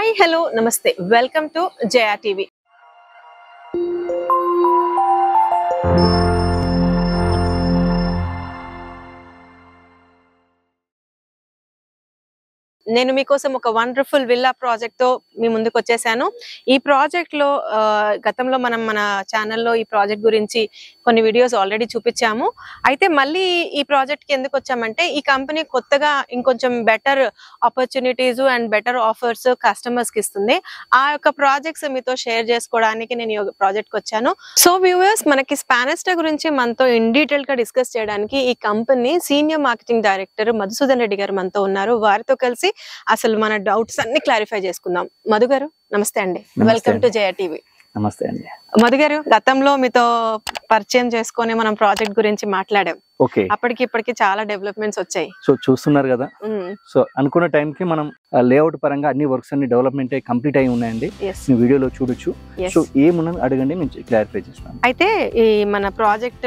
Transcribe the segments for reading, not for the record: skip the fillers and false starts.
Hi hello నమస్తే welcome to Jaya TV. నేను మీకోసం ఒక వండర్ఫుల్ విల్లా ప్రాజెక్ట్ తో మీ ముందుకు వచ్చేసాను. ఈ ప్రాజెక్ట్ లో గతంలో మనం మన ఛానల్లో ఈ ప్రాజెక్ట్ గురించి కొన్ని వీడియోస్ ఆల్రెడీ చూపించాము. అయితే మళ్ళీ ఈ ప్రాజెక్ట్ కి ఎందుకు వచ్చామంటే ఈ కంపెనీ కొత్తగా ఇంకొంచెం better opportunities and better offers customers కి ఇస్తుంది. ఆ యొక్క ప్రాజెక్ట్స్ మీతో షేర్ చేసుకోవడానికి నేను ఈ ప్రాజెక్ట్ కి వచ్చాను. సో వ్యూవర్స్, మనకి స్పానిస్టా గురించి మనతో ఇన్ డీటెయిల్ గా డిస్కస్ చేయడానికి ఈ company senior marketing director Madhusudan Reddy గారు మనతో ఉన్నారు. వారితో కలిసి అసలు మన డౌట్స్ అన్ని క్లారిఫై చేసుకుందాం. మధు గారు నమస్తే అండి, వెల్కమ్ టు జయా టీవీ. నమస్తే అండి. మధు గారు, గతంలో మీతో పరిచయం చేసుకొని మనం ప్రాజెక్ట్ గురించి మాట్లాడాం. ఓకే, అప్పటికి ఇప్పటికి చాలా డెవలప్మెంట్స్ వచ్చాయి. సో చూస్తున్నారు కదా. సో అనుకున్న టైం కి మనం లేఅవుట్ పరంగా అన్ని వర్క్స్ అన్ని డెవలప్మెంట్ అయ్యి కంప్లీట్ అయి ఉన్నాయండి. మీ వీడియోలో చూడొచ్చు. సో ఏమున్నది అడగండి, నేను క్లారిఫై చేస్తాను. అయితే ఈ మన ప్రాజెక్ట్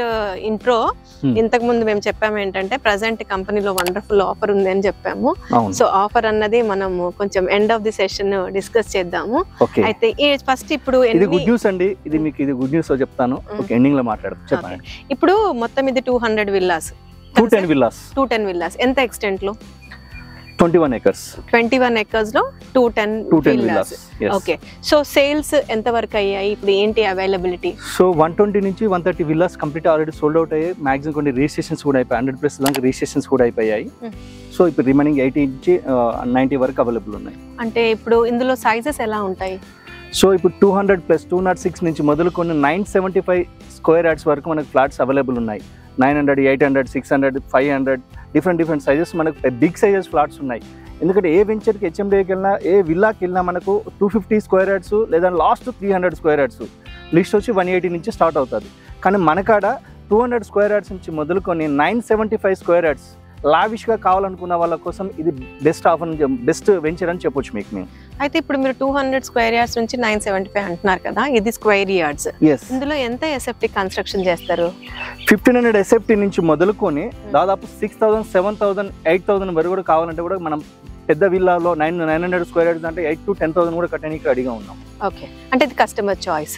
ఇంట్రో ఇంతకు ముందు మేము చెప్పాము ఏంటంటే ప్రెసెంట్ కంపెనీలో వండర్ఫుల్ ఆఫర్ ఉంది అని చెప్పాము. సో ఆఫర్ అన్నది మనము కొంచెం end of the session discuss చేద్దాము. అయితే ఫస్ట్ ఇప్పుడు ఇది గుడ్ న్యూస్ అండి. ఇది మీకు ఇది గుడ్ న్యూస్ చెప్తాను. ఓకే, ఎండింగ్ లో మాట్లాడదాం. చెప్పండి. ఇప్పుడు మొత్తం ఇది 200 విల్లాస్, 210 విల్లాస్. ఎంత ఎక్స్టెంట్ లో? 21 acres. 21 acres లో 210 విల్లాస్. ఓకే, సో సేల్స్ ఎంత వరకు అయ్యాయి? ఇప్పుడు ఏంటి అవైలబిలిటీ? సో 120 నుంచి 130 villas complete already sold out అయ్యాయి. మాక్సిమం కొన్ని రిజిస్ట్రేషన్స్ కూడా అయిపోయాయి. 100+ దాకా రిజిస్ట్రేషన్స్ కూడా అయిపోయాయి. సో ఇప్పుడు రిమైనింగ్ 80 నుంచి 90 వరకు అవైలబుల్ ఉన్నాయి. అంటే ఇప్పుడు ఇందులో సైజెస్ ఎలా ఉంటాయి? సో ఇప్పుడు 200+ 206 నుంచి మొదలుకొని 975 స్క్వేర్ యార్డ్స్ వరకు మనకు ఫ్లాట్స్ అవైలబుల్ ఉన్నాయి. 900, 800, 600, 500 డిఫరెంట్ సైజెస్ మనకు బిగ్ సైజెస్ ఫ్లాట్స్ ఉన్నాయి. ఎందుకంటే ఏ వెంచర్కి హెచ్ఎండికి వెళ్ళినా ఏ విల్లాకి వెళ్ళినా మనకు 250 స్క్వేర్ యార్డ్స్ లేదా లాస్ట్ 300 స్క్వేర్ యార్డ్స్ లిస్ట్ వచ్చి 180 నుంచి స్టార్ట్ అవుతుంది. కానీ మనకాడ 200 స్క్వేర్ యార్డ్స్ నుంచి మొదలుకొని 975 స్క్వేర్ యార్డ్స్ లావిష్గా కావాలనుకున్న వాళ్ళ కోసం ఇది బెస్ట్ ఆఫర్, బెస్ట్ వెంచర్ అని చెప్పొచ్చు మీకు మేము. అయితే ఇప్పుడు మీరు 200 స్క్వేర్ యార్డ్స్ నుంచి 975 అంటున్నారు కదా, ఇది స్క్వేర్ యార్డ్స్. ఇందులో ఎంత ఎస్ఎఫ్టీ కన్స్ట్రక్షన్ చేస్తారు? 1500 ఎస్ఎఫ్టీ నుంచి మొదలుకొని దాదాపు 6000, 7000, 8000 వరకు కూడా కావాలంటే కూడా మనం పెద్ద విల్లాలో 900 స్క్వేర్ యార్డ్స్ అంటే 8 to 10,000 కూడా కట్టడానికి రెడీగా ఉన్నాం. ఓకే, అంటే ఇది కస్టమర్ చాయిస్.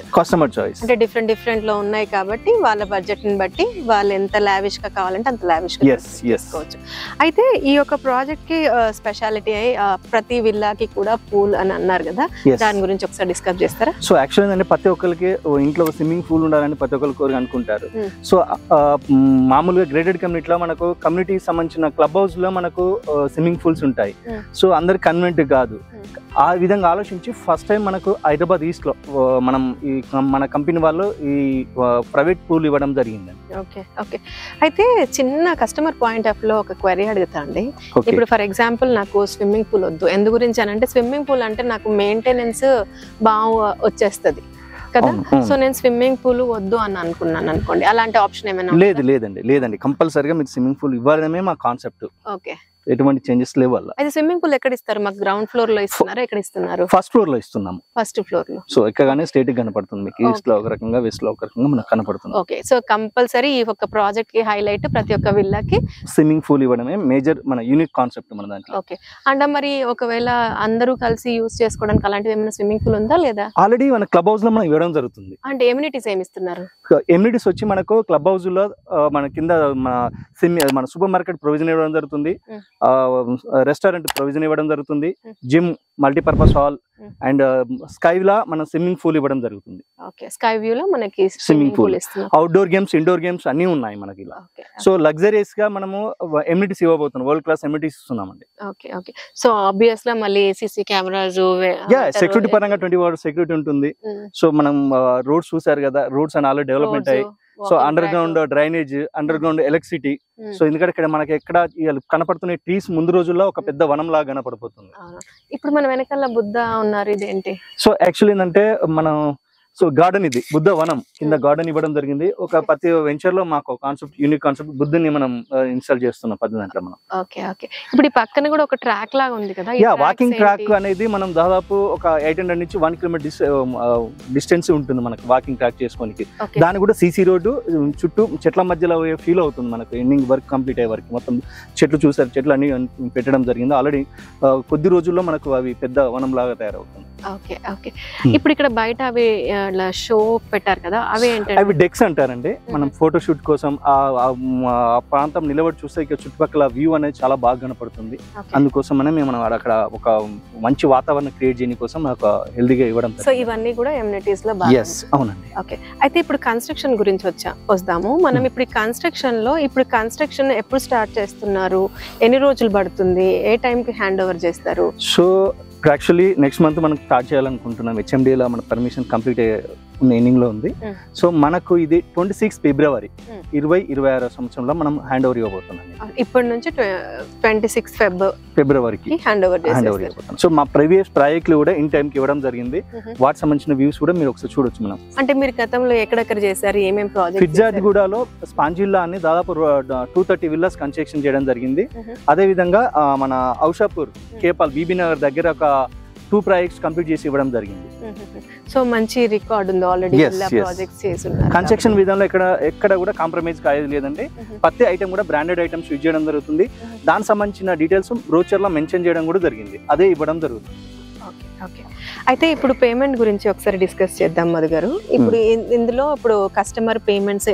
అంటే డిఫరెంట్ లో ఉన్నాయి కాబట్టి వాళ్ళ బడ్జెట్ ని బట్టి వాళ్ళు ఎంత లావిష్ గా కావాలంటే అంత లావిష్ గా చేసుకోవచ్చు. అయితే ఈ యొక్క ప్రాజెక్ట్ కి స్పెషాలిటీ ప్రతి విల్లాకి కూడా పూల్ అని అన్నారు కదా, దాని గురించి ఒకసారి డిస్కస్ చేస్తారా? సో యాక్చువల్లీ అంటే ప్రతి ఒక్కరికి ఇంట్లో స్విమ్మింగ్ పూల్ ఉండాలని ప్రతి ఒక్కరు కోరిక అనుకుంటారు. సో మామూలుగా గ్రేడెడ్ కమ్యూనిటీలో మనకు కమ్యూనిటీకి సంబంధించిన క్లబ్ హౌస్ లో మనకు స్విమ్మింగ్ పూల్స్ ఉంటాయి. సో అందరు కన్వెంట్ కాదు. ఆ విధంగా ఆలోచించి ఫస్ట్ టైం మనకు హైదరాబాద్ ఈస్ట్ లో మనం మన కంపెనీ వాళ్ళు ఈ ప్రైవేట్ పూల్ ఇవ్వడం జరిగింది. ఓకే, అయితే చిన్న కస్టమర్ పాయింట్ ఆఫ్ లో ఒక క్వరీ అడుగుతా అండి. ఇప్పుడు ఫర్ ఎగ్జాంపుల్ నాకు స్విమ్మింగ్ పూల్ వద్దు. ఎందు గురించి అని అంటే స్విమ్మింగ్ పూల్ అంటే నాకు మెయింటెనెన్స్ బాగా వచ్చేస్తుంది కదా. సో నేను స్విమ్మింగ్ పూల్ వద్దు అని అనుకున్నాను అనుకోండి, అలాంటి ఆప్షన్ ఏమైనా? లేదండి, కంపల్సరీగా మీకు స్విమ్మింగ్ పూల్ ఇవ్వాలనే మా కాన్సెప్ట్. ఓకే, ఎటువంటి చేంజెస్ లేవు. అయితే స్విమ్మింగ్ పూల్ ఎక్కడ ఇస్తారు? మాకు గ్రౌండ్ ఫ్లోర్ లో ఇస్తున్నారా, ఎక్కడ ఇస్తున్నారు? ఫస్ట్ ఫ్లోర్ లో ఇస్తున్నాము. ఫస్ట్ ఫ్లోర్ లో. సో ఎక్కగానే స్టేట్ కనపడుతుంది మీకు. ఈస్ట్ లో ఒక రకంగా, వెస్ట్ లో ఒక రకంగా మనకు కనపడుతుంది. ఓకే, సో కంపల్సరీ ఈ ఒక ప్రాజెక్ట్ కి హైలైట్ ప్రతి ఒక్క విల్లాకి స్విమ్మింగ్ పూల్ ఇవ్వడమే మేజర్ మన యూనిక్ కాన్సెప్ట్ మన దాంట్లో. ఓకే, అంటే మరి ఒకవేళ అందరూ కలిసి యూజ్ చేసుకోవడానికి అలాంటివి ఏమైనా స్విమ్మింగ్ పూల్ ఉందా లేదా? ఆల్రెడీ మన క్లబ్ హౌస్ లో మనం ఇవ్వడం జరుగుతుంది. అంటే ఎమ్యూనిటీస్ ఏమి ఇస్తున్నారు? ఎమ్యూనిటీస్ వచ్చి మనకు క్లబ్ హౌస్ లో మన కింద మన సూపర్ మార్కెట్ ప్రొవిజన్ ఇవ్వడం జరుగుతుంది, రెస్టారెంట్ ప్రొవిజన్ ఇవ్వడం జరుగుతుంది, gym, multipurpose hall and sky view మనం స్విమ్మింగ్ పూల్ ఇవ్వడం జరుగుతుంది. ఓకే, స్కై వ్యూ లో మనకి swimming pool, outdoor games, indoor games అన్ని ఉన్నాయి మనకి ఇలా. సో లగ్జరీస్ గా మనము ఎమ్యూనిటీస్ ఇవ్వబోతున్నాం, వరల్డ్ క్లాస్ ఎమ్యూనిటీస్ ఇస్తున్నామండి. ఓకే, సో ఆబ్వియస్ గా మళ్ళీ ఏసీసీ కెమెరాస్, సెక్యూరిటీ పరంగా 24 hours సెక్యూరిటీ ఉంటుంది. సో మనం రోడ్స్ చూసారు కదా, రోడ్స్ అని ఆల్రెడీ డెవలప్మెంట్ అయ్యి. So underground drainage, underground electricity. So ఎందుకంటే ఇక్కడ మనకి ఎక్కడ కనపడుతున్న ట్రీస్ ముందు రోజుల్లో ఒక పెద్ద వనం లాగా కనపడిపోతుంది. ఇప్పుడు మన వెనకాల బుద్ధ ఉన్నారు, ఇదేంటి? సో యాక్చువల్లీ ఏంటంటే మనం సో గార్డెన్ ఇది బుద్ధ వనం కింద గార్డెన్ ఇవ్వడం జరిగింది. ఒక ప్రతి వెంచర్ లో మాకు కాన్సెప్ట్ యూనిక్ కాన్సెప్ట్ బుద్ధుని మనం ఇన్స్టాల్ చేస్తున్నాం ప్రతి దాంట్లో మనం. Okay okay. ఇప్పుడు ఈ పక్కన కూడా ఒక ట్రాక్ లాగా ఉంది కదా, వాకింగ్ ట్రాక్ అనేది మనం దాదాపు ఒక 800 నుంచి 1 కిలోమీటర్ డిస్టెన్స్ ఉంటుంది మనకు వాకింగ్ ట్రాక్ చేసుకోనికి. దాని కూడా సీసీ రోడ్డు చుట్టూ చెట్ల మధ్యలో ఫీల్ అవుతుంది మనకు ఎండింగ్ వర్క్ కంప్లీట్ అయ్యే వరకు. మొత్తం చెట్లు చూసారు, చెట్లు అన్ని పెట్టడం జరిగింది ఆల్రెడీ. కొద్ది రోజుల్లో మనకు అవి పెద్ద వనం లాగా తయారవుతుంది. Okay okay. ఇప్పుడు ఇక్కడ బయట అవి షో పెట్టారు కదా, అవి ఏంటంటే అవి డెక్స్ అంటారండి. మనం ఫోటోషూట్ కోసం ఆ ప్రాంతం నిలబడి చూస్తే ఇక చుట్టుపక్కల వ్యూ అనేది చాలా బాగా కనపడుతుంది. అందుకోసం మనం అక్కడ ఒక మంచి వాతావరణం క్రియేట్ చేయడం కోసం ఒక హెల్దీగా ఇవ్వడం. సో ఇవన్నీ కూడా ఎమ్యూనిటీస్ లో అవునండి. ఓకే. అయితే ఇప్పుడు కన్స్ట్రక్షన్ గురించి వస్తాము మనం. ఇప్పుడు కన్స్ట్రక్షన్ ఎప్పుడు స్టార్ట్ చేస్తున్నారు, ఎన్ని రోజులు పడుతుంది, ఏ టైం కి హ్యాండ్ ఓవర్ చేస్తారు? సో యాక్చువల్లీ నెక్స్ట్ మంత్ మనం స్టార్ట్ చేయాలనుకుంటున్నాం. HMDలో మన పర్మిషన్ కంప్లీట్ ఉన్న ఎండింగ్ లో ఉంది. సో మనకు ఇది 26 ఫిబ్రవరి 2026 సంవత్సరంలో మనం హ్యాండ్ ఓవర్ ఇవ్వబోతున్నాం. ఇప్పటి నుంచి 26 ఫిబ్రవరికి హ్యాండ్ ఓవర్ ఇవ్వబోతున్నాం. సో మా ప్రీవియస్ ప్రాజెక్టులు కూడా ఇన్ టైం కి ఇవ్వడం జరిగింది. వాటికి సంబంధించిన వ్యూస్ కూడా మీరు ఒకసారి చూడొచ్చు మనం. అంటే మీరు గతంలో ఎక్కడెక్కడ చేశారు, ఏమేం ప్రాజెక్ట్? ఫిర్జాదిగూడలో స్పాంజిల్లా అని దాదాపు 230 విల్లాస్ కన్స్ట్రక్షన్ చేయడం జరిగింది. అదే విధంగా మన ఔషాపూర్ కేపాల్ బీబీ నగర్ దగ్గర ఒక 2 ప్రాజెక్ట్స్ కంప్లీట్ చేసి ఇవ్వడం జరిగింది. సో మంచి రికార్డ్ ఉంది ఆల్రెడీ. ప్రాజెక్ట్స్ చేస్తున్నారు. కన్స్ట్రక్షన్ విధానంలో ఎక్కడ కూడా కాంప్రమైజ్ కాయేది లేదండి. ప్రతి ఐటమ్ కూడా బ్రాండెడ్ ఐటమ్స్ యూజ్ చేయడం జరుగుతుంది. దానికి సంబంధించిన డీటెయిల్స్ బ్రోచర్ లో మెన్షన్ చేయడం కూడా జరిగింది. అదే ఇవ్వడం జరుగుతుంది. ఓకే. అయితే ఇప్పుడు పేమెంట్ గురించి ఒకసారి డిస్కస్ చేద్దాం మధు గారు. ఇప్పుడు ఇందులో ఇప్పుడు కస్టమర్ పేమెంట్స్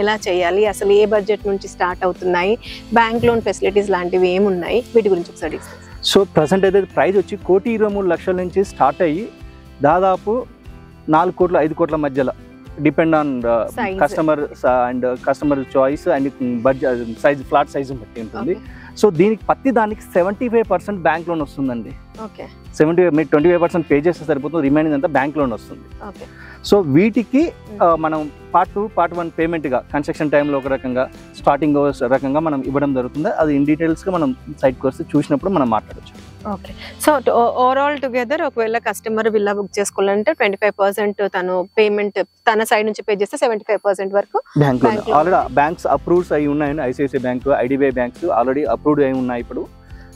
ఎలా చేయాలి, అసలు ఏ బడ్జెట్ నుంచి స్టార్ట్ అవుతున్నాయి, బ్యాంక్ లోన్ ఫెసిలిటీస్ లాంటివి ఏమున్నాయి, వీటి గురించి ఒకసారి డిస్కస్. సో ప్రజెంట్ అయితే ప్రైస్ వచ్చి 1,23,00,000 నుంచి స్టార్ట్ అయ్యి దాదాపు 4 కోట్ల 5 కోట్ల మధ్యలో depend on customer choice and budget size, flat size బట్టి ఉంటుంది. సో దీనికి ప్రతి దానికి 75% బ్యాంక్ లోన్ వస్తుందండి. 25% పే చేస్తే సరిపోతుంది, రిమైనింగ్ అంతా బ్యాంక్ లోన్ వస్తుంది. సో వీటికి మనం పార్ట్ 2 పార్ట్ 1 పేమెంట్గా కన్స్ట్రక్షన్ టైంలో ఒక రకంగా, స్టార్టింగ్ రకంగా మనం ఇవ్వడం జరుగుతుంది. అది ఇన్ డీటెయిల్స్గా మనం సైట్కి వస్తే చూసినప్పుడు మనం మాట్లాడచ్చు. ఓకే. సో ఓవరాల్ టుగెదర్ ఒకవేళ కస్టమర్ విల్లా బుక్ చేసుకోవాలంటే 25% తను పేమెంట్ తన సైడ్ నుంచి పే చేస్తే 75% వరకు bank loan. Already banks approves అయి ఉన్నాయండి. ICICI bank, IDBI banks already approved అయి ఉన్నాయి ఇప్పుడు.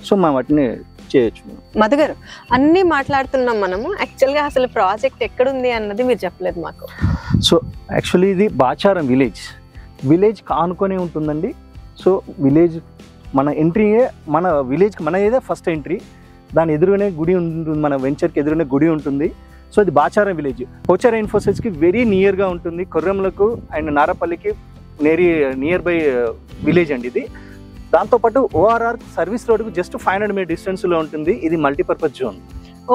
సో మనం వాటిని చేయొచ్చు. మధు గారు, అన్ని మాట్లాడుతున్నాం మనము, యాక్చువల్గా అసలు ప్రాజెక్ట్ ఎక్కడుంది అన్నది మీరు చెప్పలేదు మాకు. సో యాక్చువల్లీ ఇది బాచారం విలేజ్ కానుకొని ఉంటుందండి. సో విలేజ్ మన ఎంట్రీయే, మన విలేజ్కి మన ఏదే ఫస్ట్ ఎంట్రీ. దాని ఎదురుగానే గుడి ఉంటుంది, మన వెంచర్కి ఎదురుగానే గుడి ఉంటుంది. సో ఇది బాచారం విలేజ్. పోచారం ఇన్ఫోసిస్కి వెరీ నియర్గా ఉంటుంది. కొర్రంలకు అండ్ నారపల్లికి నియర్ బై విలేజ్ అండి ఇది. దాంతోపాటు ORR సర్వీస్ రోడ్కు జస్ట్ 500 మీటర్ డిస్టెన్స్లో ఉంటుంది. ఇది మల్టీపర్పస్ జోన్.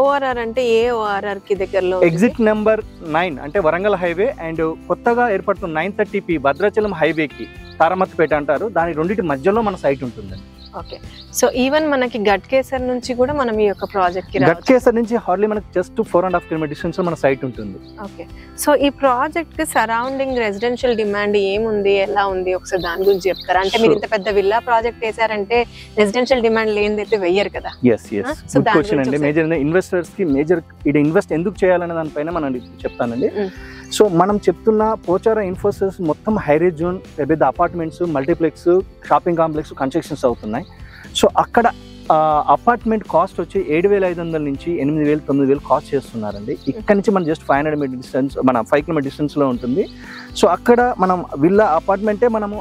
ORR అంటే ఏ ORR కి దగ్గరలో? ఎగ్జిట్ నెంబర్ 9 అంటే వరంగల్ హైవే అండ్ కొత్తగా ఏర్పడుతున్న 930P భద్రాచలం హైవేకి తారమత్తిపేట అంటారు. దాని రెండింటి మధ్యలో మన సైట్ ఉంటుందండి. ఓకే. సో ఈవెన్ మనకి గట్కేసర్ నుంచి కూడా మనం ఈ యొక్క ప్రాజెక్ట్ కి గట్కేసర్ నుంచి హార్డ్లీ మనకి జస్ట్ 4.5 కిలోమీటర్ డిస్టెన్స్ లో మన సైట్ ఉంటుంది. ఓకే. సో ఈ ప్రాజెక్ట్ కి సరౌండింగ్ రెసిడెన్షియల్ డిమాండ్ ఏముంది, ఎలా ఉంది, ఒకసారి దాని గురించి చెప్తారా? అంటే మీరు ఇంత పెద్ద విల్లా ప్రాజెక్ట్ వేసారంటే రెసిడెన్షియల్ డిమాండ్ లేనిదైతే వెయ్యరు కదా. గుడ్ క్వశ్చన్ అండి. మేజర్ ఇన్వెస్టర్స్ కి ఇక్కడ ఇన్వెస్ట్ ఎందుకు చేయాలనే దానిపైన మనం చెప్తానండి. సో మనం చెప్తున్న పోచారం ఇన్ఫోసిస్ మొత్తం హైరేజ్ జోన్, పెద్ద apartments, multiplex, shopping complex constructions అవుతున్నాయి. సో అక్కడ అపార్ట్మెంట్ కాస్ట్ వచ్చి 7,500 నుంచి 8,000, 9,000 కాస్ట్ చేస్తున్నారండి. ఇక్కడ నుంచి మనం జస్ట్ 500 మీటర్ డిస్టెన్స్, మన 5 కిలోమీటర్ డిస్టెన్స్లో ఉంటుంది. సో అక్కడ మనం విల్లా అపార్ట్మెంటే మనము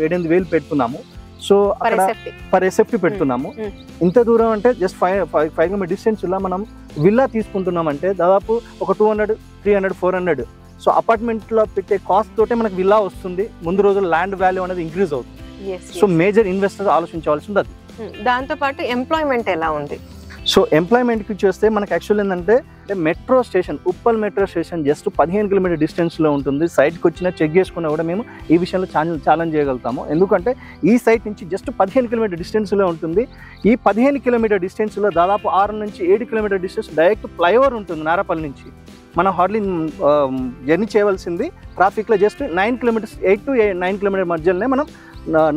7,000 పెడుతున్నాము. సో అక్కడ పర్ SFT పెడుతున్నాము. ఇంత దూరం అంటే జస్ట్ 5 కిలోమీటర్ డిస్టెన్స్లో మనం విల్లా తీసుకుంటున్నామంటే దాదాపు ఒక 200, 300, 400. సో అపార్ట్మెంట్లో పెట్టే కాస్ట్ తోటే మనకు విల్లా వస్తుంది. ముందు రోజుల్లో ల్యాండ్ వాల్యూ అనేది ఇంక్రీజ్ అవుతుంది. సో మేజర్ ఇన్వెస్టర్స్ ఆలోచించవలసింది అది. దాంతో పాటు ఎంప్లాయ్మెంట్ ఎలా ఉంది? సో ఎంప్లాయ్మెంట్కి చూస్తే మనకు యాక్చువల్ ఏంటంటే metro station, Uppal metro station just 15 kilometer డిస్టెన్స్లో ఉంటుంది. సైట్కి వచ్చినా చెక్ చేసుకున్నా కూడా మేము ఈ విషయంలో ఛాలెంజ్ చేయగలుగుతాము. ఎందుకంటే ఈ సైట్ నుంచి జస్ట్ 15 కిలోమీటర్ డిస్టెన్స్లో ఉంటుంది. ఈ 15 కిలోమీటర్ డిస్టెన్స్లో దాదాపు 6 నుంచి 7 కిలోమీటర్ డిస్టెన్స్ డైరెక్ట్ ఫ్లైఓవర్ ఉంటుంది నారపల్లి నుంచి. మనం హార్డ్లీ జర్నీ చేయవలసింది ట్రాఫిక్లో జస్ట్ 8 to 9 కిలోమీటర్ మధ్యలోనే మనం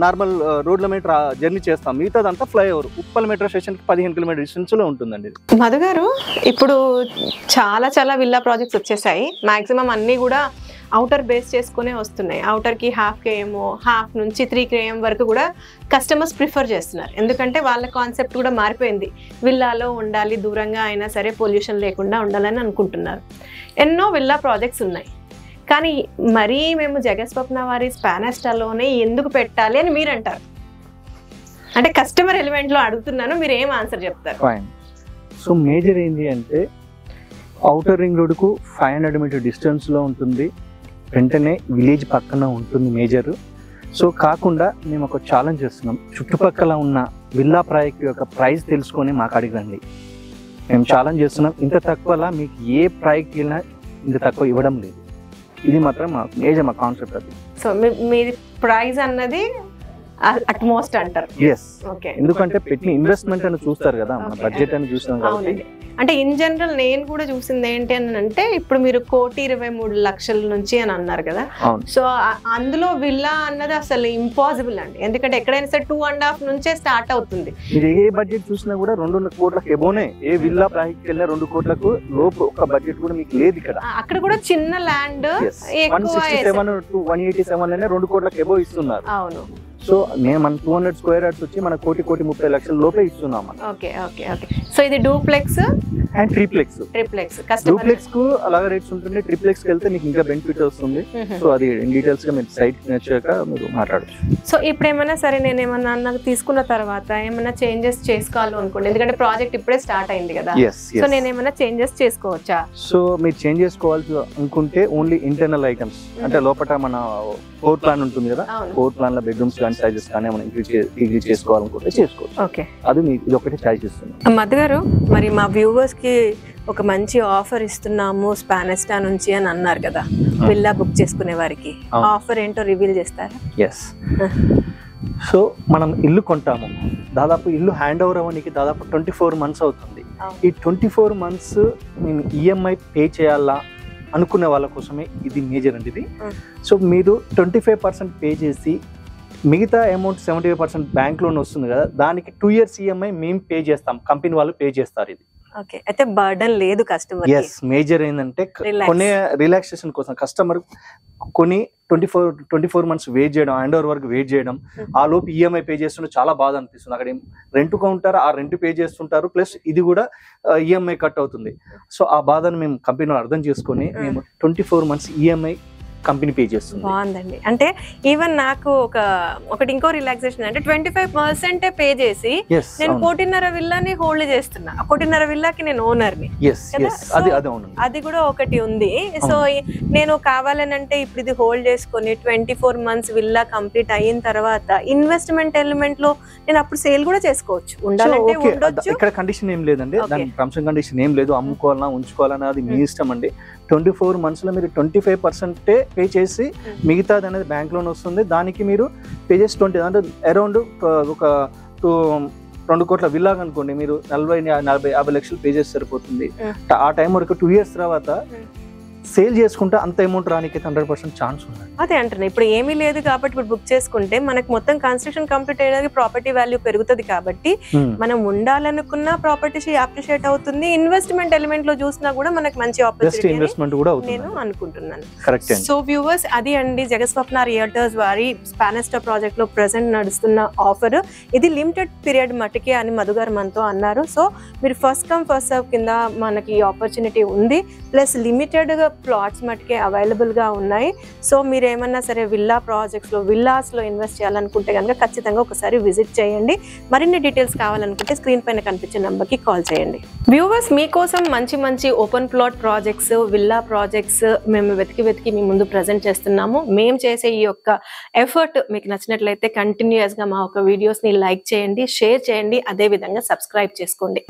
నార్మల్ రోడ్ల మీద జర్నీ చేస్తాం. మిగతాదంతా ఫ్లైఓవర్. ఉప్పల్ మెట్రో స్టేషన్కి 15 కిలోమీటర్ డిస్టెన్స్లో ఉంటుందండి. మధు గారు, ఇప్పుడు చాలా విల్లా ప్రాజెక్ట్స్ వచ్చేసాయి. మాక్సిమం అన్నీ కూడా అవుటర్ బేస్ చేసుకునే వస్తున్నాయి. అవుటర్కి 1/2 km, 1/2 నుంచి 3 km వరకు కూడా కస్టమర్స్ ప్రిఫర్ చేస్తున్నారు. ఎందుకంటే వాళ్ళ కాన్సెప్ట్ కూడా మారిపోయింది. విల్లాలో ఉండాలి, దూరంగా అయినా సరే పొల్యూషన్ లేకుండా ఉండాలని అనుకుంటున్నారు. ఎన్నో విల్లా ప్రాజెక్ట్స్ ఉన్నాయి. కానీ మరీ మేము జగస్వప్న వారి స్పానెస్టాలోనే ఎందుకు పెట్టాలి అని మీరు అంటారు. అంటే కస్టమర్ ఎలిమెంట్లో అడుగుతున్నాను, మీరు ఏం ఆన్సర్ చెప్తారు? ఫైన్. సో మేజర్ ఏంటి అంటే అవుటర్ రింగ్ రోడ్కు 500 మీటర్ డిస్టెన్స్లో ఉంటుంది, వెంటనే విలేజ్ పక్కన ఉంటుంది మేజర్. సో కాకుండా మేము ఒక ఛాలెంజ్ చేస్తున్నాం. చుట్టుపక్కల ఉన్న విల్లా ప్రాజెక్ట్ యొక్క ప్రైస్ తెలుసుకొని మాకు అడగండి. మేము ఛాలెంజ్ చేస్తున్నాం. ఇంత తక్కువలా మీకు ఏ ప్రాజెక్ట్ వెళ్ళినా ఇంత తక్కువ ఇవ్వడం లేదు. ఇది మాత్రం మా మేజర్ మా కాన్సెప్ట్ అది. సో మీ ప్రైస్ అన్నది అట్మోస్ట్ అంటారు. ఎస్. ఓకే. ఎందుకంటే పెట్టిన ఇన్వెస్ట్మెంట్ అని చూస్తారు కదా, మన బడ్జెట్ అని చూస్తాం కాబట్టి. అంటే ఇన్ జనరల్ నేను కూడా చూసింది ఏంటి అని అంటే, ఇప్పుడు మీరు 1,23,00,000 నుంచి అని అన్నారు కదా. సో అందులో విల్లా అన్నది అసలు ఇంపాసిబుల్ అండి. ఎందుకంటే ఎక్కడైనా సరే 2.5 నుంచే స్టార్ట్ అవుతుంది. మీరు ఏ బడ్జెట్ చూసినా కూడా 2 కోట్లకు ఎబోనే. ఏ విల్లా ప్రాజెక్ట్ వెళ్ళినా 2 కోట్లకు లోపు ఒక బడ్జెట్ కూడా మీకు లేదు ఇక్కడ. అక్కడ కూడా చిన్న ల్యాండ్ 167 to 187 అనే 2 కోట్లకు ఎబో ఇస్తున్నారు. అవును. సో మేము మన 200 స్క్వేర్ యార్డ్స్ వచ్చి మన 1,30 లక్షల లోపే ఇస్తున్నాం. ఓకే. సో ఇది డూప్లెక్స్ అండ్ ట్రిప్లెక్స్. డూప్లెక్స్ కు అలాగే రేట్స్ ఉంటుంది. ట్రిప్లెక్స్ కి వెళ్తే మీకు ఇంకా బెనిఫిట్ వస్తుంది. సో అది డీటెయిల్స్ గా మీరు సైట్ నచ్చాక మీరు మాట్లాడచ్చు. సో ఇప్పుడు ఏమైనా సరే నేను ఏమన్నా తీసుకున్న తర్వాత ఏమైనా చేంజెస్ చేసుకోవాలి అనుకోండి, ఎందుకంటే ప్రాజెక్ట్ ఇప్పుడే స్టార్ట్ అయింది కదా. సో నేను ఏమైనా చేంజెస్ చేసుకోవచ్చా? సో మీరు చేంజ్ చేసుకోవాల్సి అనుకుంటే ఓన్లీ ఇంటర్నల్ ఐటమ్స్, అంటే లోపల మన ఫ్లోర్ ప్లాన్ ఉంటుంది కదా, ఫ్లోర్ ప్లాన్ లో బెడ్రూమ్స్ కానీ సైజెస్ కానీ మనం ఇంక్రీజ్ చేసుకోవాలనుకుంటే చేసుకోవచ్చు. ఓకే. అది మీకు ఇది ఒకటి చాయిస్ ఇస్తున్నాం. మధు గారు, మరి మా వ్యూవర్స్ కి ఒక మంచి ఆఫర్ ఇస్తున్నాము స్పానెస్టా నుంచి అని అన్నారు కదా, విల్లా బుక్ చేసుకునే వారికి. ఆఫర్ ఏంటో రివీల్ చేస్తారా? ఎస్. సో మనం ఇల్లు కొంటాము, దాదాపు ఇల్లు హ్యాండ్ ఓవర్ అవ్వడానికి దాదాపు 24 months అవుతుంది. ఈ 24 months మేము ఈఎంఐ పే చేయాలా అనుకునే వాళ్ళ కోసమే ఇది మేజర్ అండి ఇది. సో మీరు 25% పే చేసి మిగతా అమౌంట్ 75% బ్యాంక్ లోన్ వస్తుంది కదా, దానికి 2 years ఈఎంఐ మేము పే చేస్తాం, కంపెనీ వాళ్ళు పే చేస్తారు. ఇది ఓకే. అయితే బర్డన్ లేదు కస్టమర్. ఎస్. మేజర్ ఏంటంటే కొన్ని రిలాక్సేషన్ కోసం కస్టమర్ కొన్ని 24 months వెయిట్ చేయడం, హ్యాండ్ ఓవర్ వరకు వెయిట్ చేయడం, ఆ లోపు ఈఎంఐ పే చేస్తుంటే చాలా బాధ అనిపిస్తుంది. అక్కడ రెంట్ కౌంటారు, ఆ రెంట్ పే చేస్తుంటారు, ప్లస్ ఇది కూడా ఈఎంఐ కట్ అవుతుంది. సో ఆ బాధను మేము కంపెనీలో అర్థం చేసుకొని మేము 24 months ఈఎంఐ కంపెనీ పే చేస్తుంది. బాగుందండి. అంటే ఈవెన్ నాకు ఒకటి ఇంకో రిలాక్సేషన్ అంటే 25% పే చేసి నేను 1.5 విల్లాని హోల్డ్ చేస్తున్నా. 1.5 విల్లాకి నేను ఓనర్ని. అది కూడా ఒకటి ఉంది. సో నేను కావాలని అంటే ఇప్పుడు ఇది హోల్డ్ చేసుకొని 24 months విల్లా కంప్లీట్ అయిన తర్వాత ఇన్వెస్ట్మెంట్ ఎలిమెంట్ లో నేను అప్పుడు సేల్ కూడా చేసుకోవచ్చు. ఉండాలంటే ఉండొచ్చు. ఇక్కడ కండిషన్ ఏం లేదండి, దాని టర్మ్స్ అండ్ కండిషన్ ఏం లేదు. అమ్ముకోవాలన్నా ఉంచుకోవాలన్నా అది మీ ఇష్టం అండి. 24 months లో మీరు 25% పే చేసి మిగతాది అనేది బ్యాంక్ లోన్ వస్తుంది. దానికి మీరు పే చేసి 20 అంటే అరౌండ్ ఒక 2 కోట్ల విల్లా అనుకోండి, మీరు 40-50 లక్షలు పే చేసి సరిపోతుంది. ఆ టైం వరకు 2 years తర్వాత సేల్ చేసుకుంటే అంత అమౌంట్ రానికి 100% ఛాన్స్ ఉంది. అదే అంటున్నా, ఇప్పుడు ఏమీ లేదు కాబట్టి ఇప్పుడు బుక్ చేసుకుంటే మనకు మొత్తం కన్స్ట్రక్షన్ కంప్లీట్ అయ్యేది, ప్రాపర్టీ వాల్యూ పెరుగుతుంది. కాబట్టి మనం ఉండాలనుకున్న ప్రాపర్టీ అప్రిషియేట్ అవుతుంది. ఇన్వెస్ట్మెంట్ ఎలిమెంట్ లో చూసినా కూడా మనకు మంచి ఆపర్చునిటీ నేను అనుకుంటున్నాను. సో వ్యూవర్స్, అది అండి జగస్వప్న రియల్టర్స్ వారి స్పానెస్టా ప్రాజెక్ట్ లో ప్రెసెంట్ నడుస్తున్న ఆఫర్. ఇది లిమిటెడ్ పీరియడ్ మట్టుకే అని మధు గారు మనతో అన్నారు. సో మీరు ఫస్ట్ కమ్ ఫస్ట్ సర్వ్ కింద మనకి ఆపర్చునిటీ ఉంది. ప్లస్ లిమిటెడ్ ప్లాట్స్ మట్టుకే అవైలబుల్ గా ఉన్నాయి. సో మీరు ఏమన్నా సరే విల్లా ప్రాజెక్ట్స్ లో విల్లాస్ లో ఇన్వెస్ట్ చేయాలనుకుంటే కనుక ఖచ్చితంగా ఒకసారి విజిట్ చేయండి. మరిన్ని డీటెయిల్స్ కావాలనుకుంటే స్క్రీన్ పైన కనిపించే నెంబర్ కి కాల్ చేయండి. వ్యూవర్స్, మీకోసం మంచి open plot projects, villa projects మేము వెతికి మీ ముందు ప్రెజెంట్ చేస్తున్నాము. మేము చేసే ఈ యొక్క ఎఫర్ట్ మీకు నచ్చినట్లయితే కంటిన్యూస్ గా మా ఒక వీడియోస్ ని లైక్ చేయండి, షేర్ చేయండి, అదే విధంగా సబ్స్క్రైబ్ చేసుకోండి.